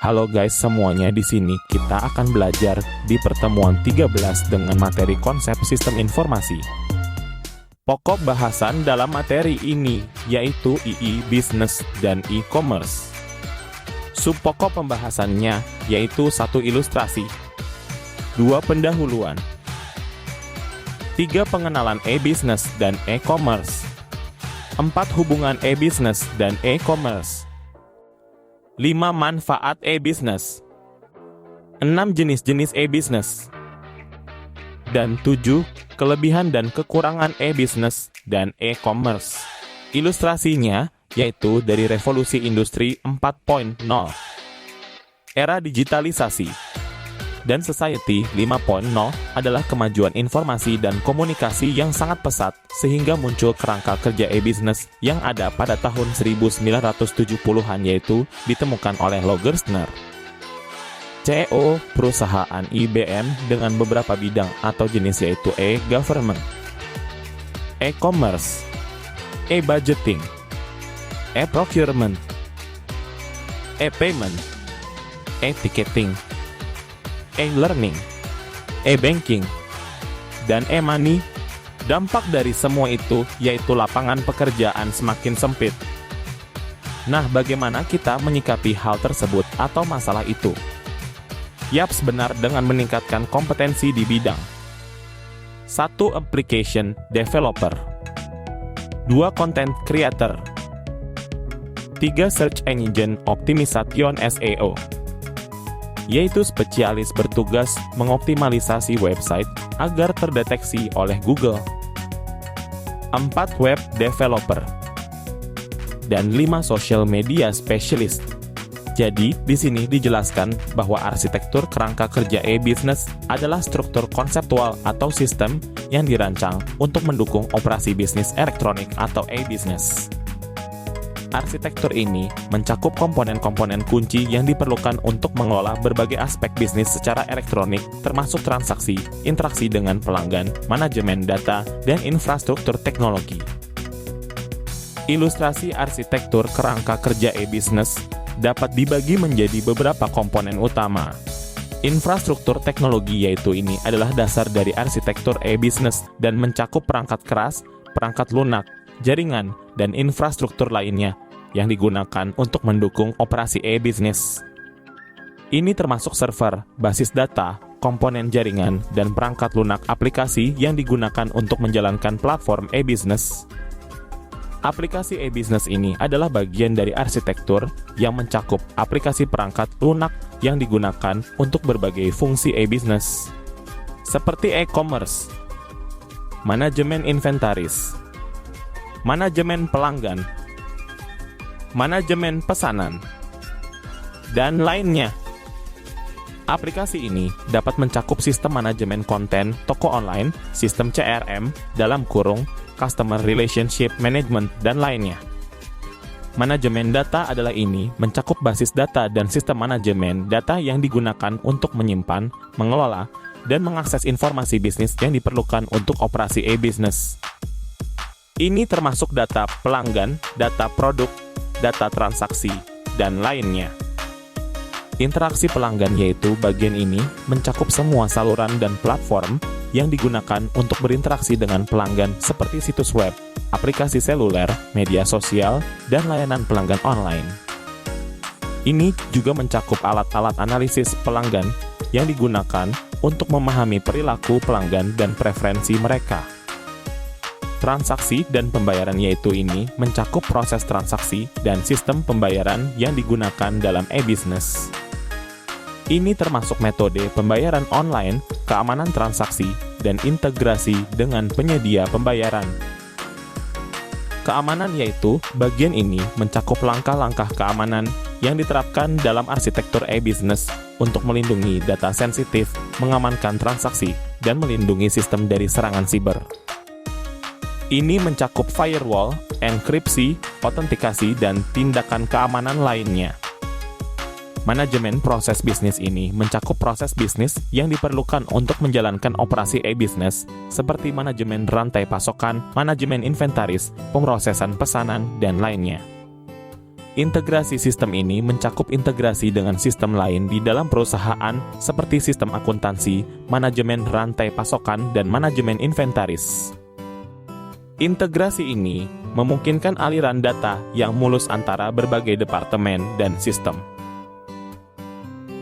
Halo guys semuanya, di sini kita akan belajar di pertemuan 13 dengan materi konsep sistem informasi. Pokok bahasan dalam materi ini yaitu II Business dan e-commerce. Subpokok pembahasannya yaitu 1 ilustrasi, 2 pendahuluan, 3 pengenalan e-business dan e-commerce, 4 hubungan e-business dan e-commerce, 5 manfaat e-business, 6 jenis-jenis e-business, dan 7 kelebihan dan kekurangan e-business dan e-commerce. Ilustrasinya yaitu dari revolusi industri 4.0, era digitalisasi, dan society 5.0 adalah kemajuan informasi dan komunikasi yang sangat pesat sehingga muncul kerangka kerja e-business yang ada pada tahun 1970-an yaitu ditemukan oleh Gerstner. CEO perusahaan IBM dengan beberapa bidang atau jenis yaitu e-government, e-commerce, e-budgeting, e-procurement, e-payment, e-ticketing, e-learning, e-banking, dan e-money. Dampak dari semua itu yaitu lapangan pekerjaan semakin sempit. Nah, bagaimana kita menyikapi hal tersebut atau masalah itu? Yaps, benar, dengan meningkatkan kompetensi di bidang 1. Application developer, 2. Content creator, 3. Search engine optimization SEO, yaitu spesialis bertugas mengoptimalisasi website agar terdeteksi oleh Google, 4. Web developer, dan 5. Social media specialist. Jadi, di sini dijelaskan bahwa arsitektur kerangka kerja e-business adalah struktur konseptual atau sistem yang dirancang untuk mendukung operasi bisnis elektronik atau e-business. Arsitektur ini mencakup komponen-komponen kunci yang diperlukan untuk mengelola berbagai aspek bisnis secara elektronik, termasuk transaksi, interaksi dengan pelanggan, manajemen data, dan infrastruktur teknologi. Ilustrasi arsitektur kerangka kerja e-business dapat dibagi menjadi beberapa komponen utama. Infrastruktur teknologi yaitu ini adalah dasar dari arsitektur e-business dan mencakup perangkat keras, perangkat lunak, jaringan, dan infrastruktur lainnya yang digunakan untuk mendukung operasi e-business. Ini termasuk server, basis data, komponen jaringan, dan perangkat lunak aplikasi yang digunakan untuk menjalankan platform e-business. Aplikasi e-business ini adalah bagian dari arsitektur yang mencakup aplikasi perangkat lunak yang digunakan untuk berbagai fungsi e-business, seperti e-commerce, manajemen inventaris, manajemen pelanggan, manajemen pesanan, dan lainnya. Aplikasi ini dapat mencakup sistem manajemen konten, toko online, sistem CRM, dalam kurung, Customer Relationship Management, dan lainnya. Manajemen data adalah ini mencakup basis data dan sistem manajemen data yang digunakan untuk menyimpan, mengelola, dan mengakses informasi bisnis yang diperlukan untuk operasi e-business. Ini termasuk data pelanggan, data produk, data transaksi, dan lainnya. Interaksi pelanggan yaitu bagian ini mencakup semua saluran dan platform yang digunakan untuk berinteraksi dengan pelanggan seperti situs web, aplikasi seluler, media sosial, dan layanan pelanggan online. Ini juga mencakup alat-alat analisis pelanggan yang digunakan untuk memahami perilaku pelanggan dan preferensi mereka. Transaksi dan pembayaran yaitu ini mencakup proses transaksi dan sistem pembayaran yang digunakan dalam e-business. Ini termasuk metode pembayaran online, keamanan transaksi, dan integrasi dengan penyedia pembayaran. Keamanan yaitu bagian ini mencakup langkah-langkah keamanan yang diterapkan dalam arsitektur e-business untuk melindungi data sensitif, mengamankan transaksi, dan melindungi sistem dari serangan siber. Ini mencakup firewall, enkripsi, autentikasi, dan tindakan keamanan lainnya. Manajemen proses bisnis ini mencakup proses bisnis yang diperlukan untuk menjalankan operasi e-business seperti manajemen rantai pasokan, manajemen inventaris, pemrosesan pesanan, dan lainnya. Integrasi sistem ini mencakup integrasi dengan sistem lain di dalam perusahaan seperti sistem akuntansi, manajemen rantai pasokan, dan manajemen inventaris. Integrasi ini memungkinkan aliran data yang mulus antara berbagai departemen dan sistem.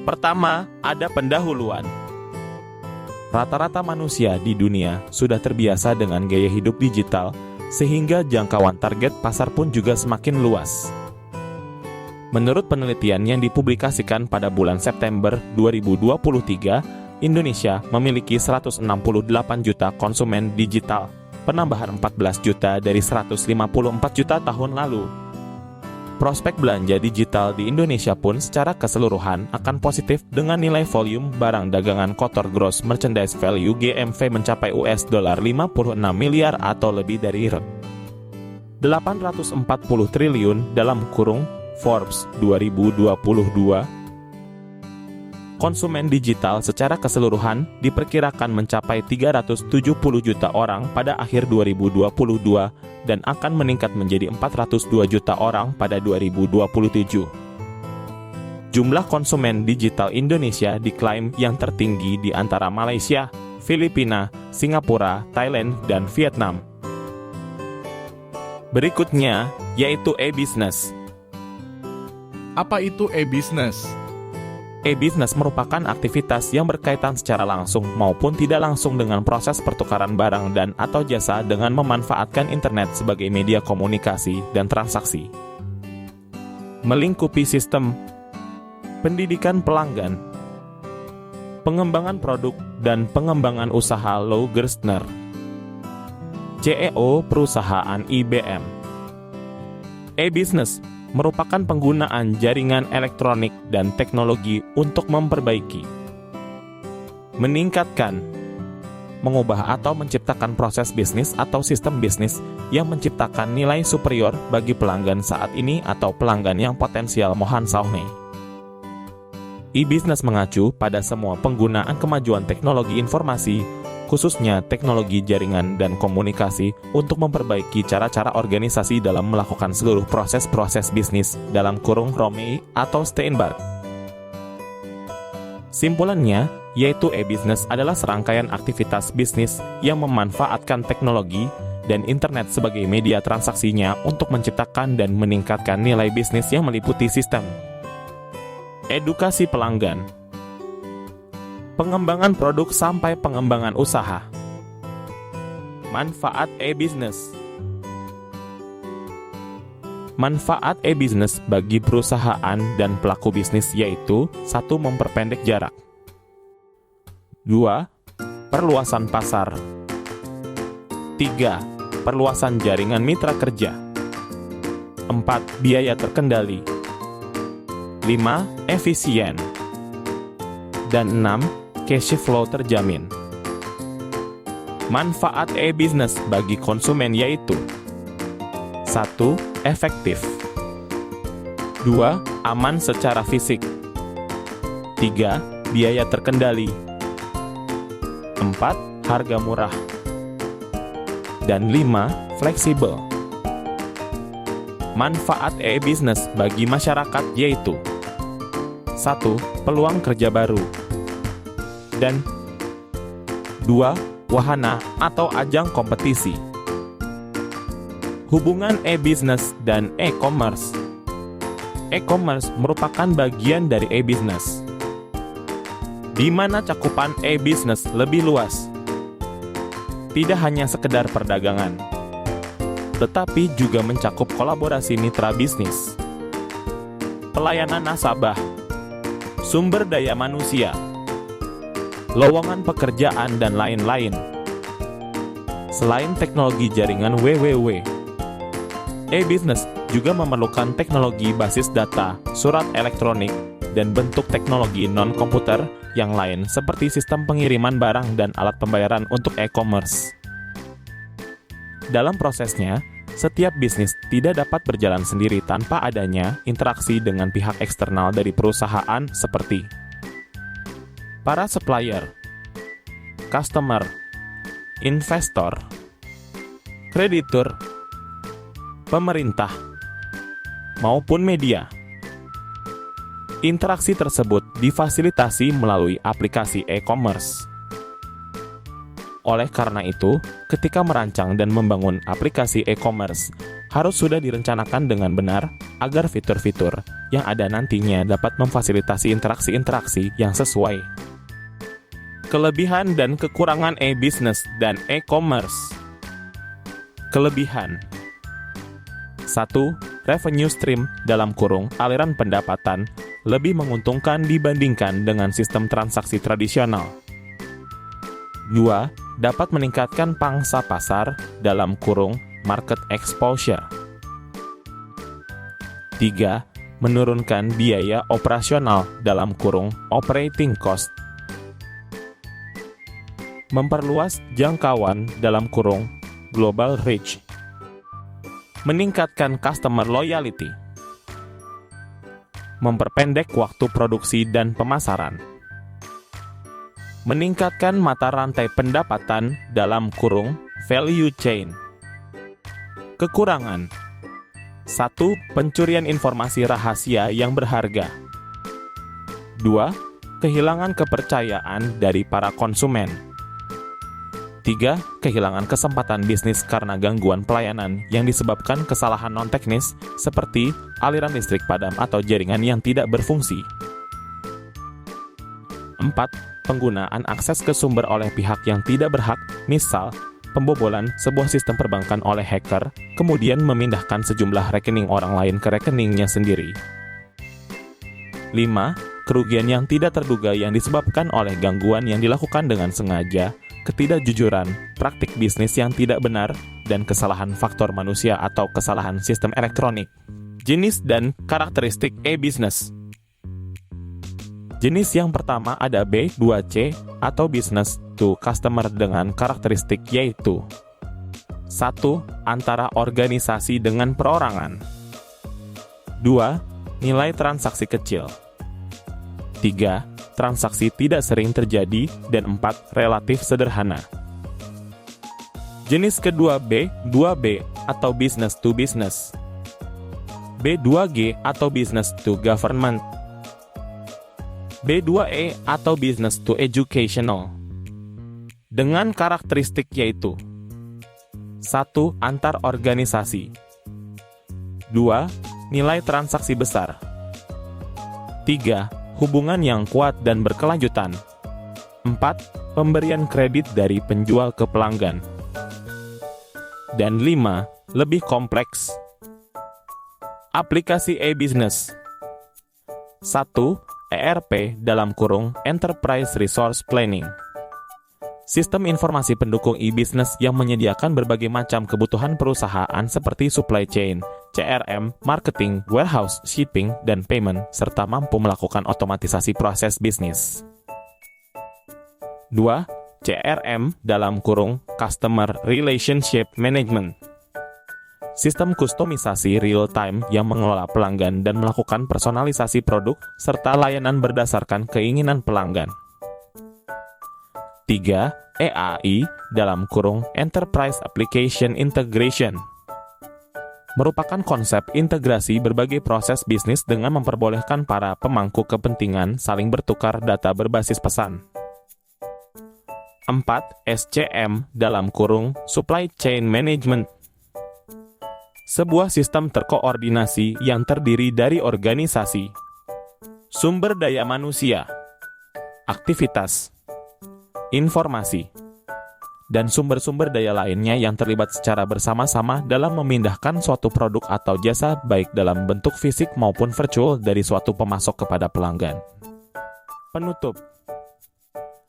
Pertama, ada pendahuluan. Rata-rata manusia di dunia sudah terbiasa dengan gaya hidup digital, sehingga jangkauan target pasar pun juga semakin luas. Menurut penelitian yang dipublikasikan pada bulan September 2023, Indonesia memiliki 168 juta konsumen digital, penambahan 14 juta dari 154 juta tahun lalu. Prospek belanja digital di Indonesia pun secara keseluruhan akan positif dengan nilai volume barang dagangan kotor gross merchandise value GMV mencapai $56 miliar atau lebih dari 840 triliun dalam kurung Forbes 2022. Konsumen digital secara keseluruhan diperkirakan mencapai 370 juta orang pada akhir 2022 dan akan meningkat menjadi 402 juta orang pada 2027. Jumlah konsumen digital Indonesia diklaim yang tertinggi di antara Malaysia, Filipina, Singapura, Thailand, dan Vietnam. Berikutnya yaitu e-business. Apa itu e-business? E-business merupakan aktivitas yang berkaitan secara langsung maupun tidak langsung dengan proses pertukaran barang dan atau jasa dengan memanfaatkan internet sebagai media komunikasi dan transaksi. Melingkupi sistem pendidikan pelanggan, pengembangan produk, dan pengembangan usaha Lou Gerstner, CEO perusahaan IBM. E-business merupakan penggunaan jaringan elektronik dan teknologi untuk memperbaiki, meningkatkan, mengubah atau menciptakan proses bisnis atau sistem bisnis yang menciptakan nilai superior bagi pelanggan saat ini atau pelanggan yang potensial. Mohan Sawney. E-business mengacu pada semua penggunaan kemajuan teknologi informasi, khususnya teknologi jaringan dan komunikasi untuk memperbaiki cara-cara organisasi dalam melakukan seluruh proses-proses bisnis dalam kurung Romey atau Steinberg. Simpulannya, yaitu e-business adalah serangkaian aktivitas bisnis yang memanfaatkan teknologi dan internet sebagai media transaksinya untuk menciptakan dan meningkatkan nilai bisnis yang meliputi sistem edukasi pelanggan, pengembangan produk sampai pengembangan usaha. Manfaat e-business. Manfaat e-business bagi perusahaan dan pelaku bisnis yaitu 1. Memperpendek jarak. 2. Perluasan pasar. 3. Perluasan jaringan mitra kerja. 4. Biaya terkendali. 5. Efisien. Dan 6. Cash flow terjamin. Manfaat e-business bagi konsumen yaitu 1. Efektif. 2. Aman secara fisik. 3. Biaya terkendali. 4. Harga murah. Dan 5. Fleksibel. Manfaat e-business bagi masyarakat yaitu 1. Peluang kerja baru. Dan 2. Wahana atau ajang kompetisi. Hubungan e-business dan e-commerce. E-commerce merupakan bagian dari e-business, di mana cakupan e-business lebih luas. Tidak hanya sekedar perdagangan, tetapi juga mencakup kolaborasi mitra bisnis, pelayanan nasabah, sumber daya manusia, lowongan pekerjaan, dan lain-lain. Selain teknologi jaringan www, e-business juga memerlukan teknologi basis data, surat elektronik, dan bentuk teknologi non-komputer yang lain seperti sistem pengiriman barang dan alat pembayaran untuk e-commerce. Dalam prosesnya, setiap bisnis tidak dapat berjalan sendiri tanpa adanya interaksi dengan pihak eksternal dari perusahaan seperti para supplier, customer, investor, kreditur, pemerintah, maupun media. Interaksi tersebut difasilitasi melalui aplikasi e-commerce. Oleh karena itu, ketika merancang dan membangun aplikasi e-commerce, harus sudah direncanakan dengan benar agar fitur-fitur yang ada nantinya dapat memfasilitasi interaksi-interaksi yang sesuai. Kelebihan dan kekurangan e-business dan e-commerce. Kelebihan 1. Revenue stream (aliran pendapatan) lebih menguntungkan dibandingkan dengan sistem transaksi tradisional. 2. Dapat meningkatkan pangsa pasar (market exposure). 3. Menurunkan biaya operasional (operating cost). Memperluas jangkauan (global reach). Meningkatkan customer loyalty. Memperpendek waktu produksi dan pemasaran. Meningkatkan mata rantai pendapatan (value chain). Kekurangan 1. Pencurian informasi rahasia yang berharga. 2. Kehilangan kepercayaan dari para konsumen. 3. Kehilangan kesempatan bisnis karena gangguan pelayanan yang disebabkan kesalahan non-teknis seperti aliran listrik padam atau jaringan yang tidak berfungsi. 4. Penggunaan akses ke sumber oleh pihak yang tidak berhak, misal pembobolan sebuah sistem perbankan oleh hacker, kemudian memindahkan sejumlah rekening orang lain ke rekeningnya sendiri. 5. Kerugian yang tidak terduga yang disebabkan oleh gangguan yang dilakukan dengan sengaja, ketidakjujuran, praktik bisnis yang tidak benar, dan kesalahan faktor manusia atau kesalahan sistem elektronik. Jenis dan karakteristik e-business. Jenis yang pertama ada B2C atau business to customer dengan karakteristik yaitu 1. Antara organisasi dengan perorangan. 2. Nilai transaksi kecil. 3. Transaksi tidak sering terjadi, dan 4. Relatif sederhana. Jenis kedua B2B atau business to business. B2G atau business to government. B2E atau business to educational. Dengan karakteristik yaitu 1. Antar organisasi. 2. Nilai transaksi besar. 3. Hubungan yang kuat dan berkelanjutan. 4. Pemberian kredit dari penjual ke pelanggan. Dan 5. Lebih kompleks. Aplikasi e-business. 1. ERP Enterprise Resource Planning. Sistem informasi pendukung e-business yang menyediakan berbagai macam kebutuhan perusahaan seperti supply chain, CRM, marketing, warehouse, shipping, dan payment, serta mampu melakukan otomatisasi proses bisnis. 2. CRM Customer Relationship Management. Sistem kustomisasi real-time yang mengelola pelanggan dan melakukan personalisasi produk serta layanan berdasarkan keinginan pelanggan. 3. EAI Enterprise Application Integration. Merupakan konsep integrasi berbagai proses bisnis dengan memperbolehkan para pemangku kepentingan saling bertukar data berbasis pesan. 4. SCM Supply Chain Management. Sebuah sistem terkoordinasi yang terdiri dari organisasi, sumber daya manusia, aktivitas, informasi, dan sumber-sumber daya lainnya yang terlibat secara bersama-sama dalam memindahkan suatu produk atau jasa baik dalam bentuk fisik maupun virtual dari suatu pemasok kepada pelanggan. Penutup.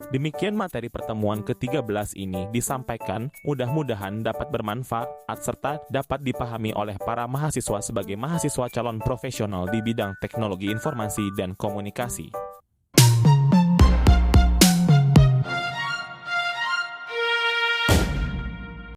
Demikian materi pertemuan ke-13 ini disampaikan, mudah-mudahan dapat bermanfaat serta dapat dipahami oleh para mahasiswa sebagai mahasiswa calon profesional di bidang teknologi informasi dan komunikasi.